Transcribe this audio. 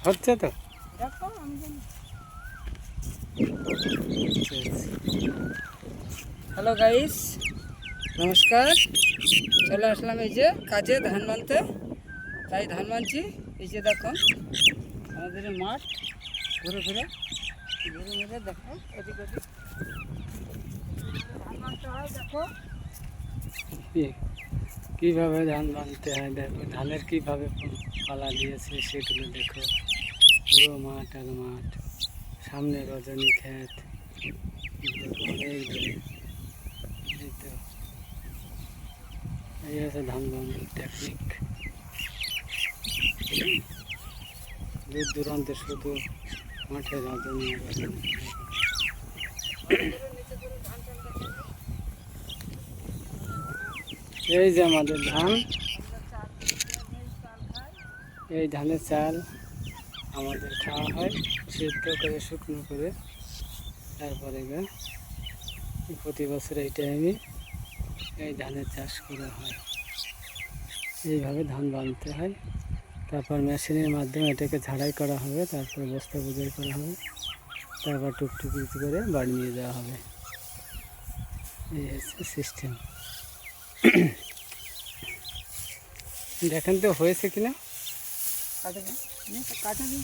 হচ্ছে তো। দেখো আমি জানি। হ্যালো গাইস, নমস্কার। চলে আসলাম এই যে কাজে ধান বানতে, তাই ধান বানছি। এই যে দেখো আমাদের এই মাঠ, ঘুরে ঘুরে দেখো এদিক ওদিক ধান বানতে হয়। দেখো কীভাবে ধান বানতে হয় দেখো, ধানের কীভাবে পালা দিয়েছে সেগুলো দেখো। পুরো মাঠ আর মাঠ, সামনে রজনী ক্ষেত, অনেক দূরে। এই তো, এই হচ্ছে ধান বানানোর টেকনিক। দূর দূরান্তে শুধু মাঠে রজনী রজনী। এই যে আমাদের ধান, এই ধানের চাল আমাদের খাওয়া হয় সিদ্ধ করে, শুকনো করে। তারপরে প্রতি বছর এই টাইমে এই ধানের চাষ করা হয়। এইভাবে ধান বানতে হয়, তারপর মেশিনের মাধ্যমে এটাকে ঝাড়াই করা হবে, তারপর বস্তা বোঝাই করা হবে, তারপর টুকটুকি করে বাড়ি নিয়ে যাওয়া হবে। এই হচ্ছে সিস্টেম। দেখেন তো হয়েছে কিনা। কাটে দিন, কাটে দিন।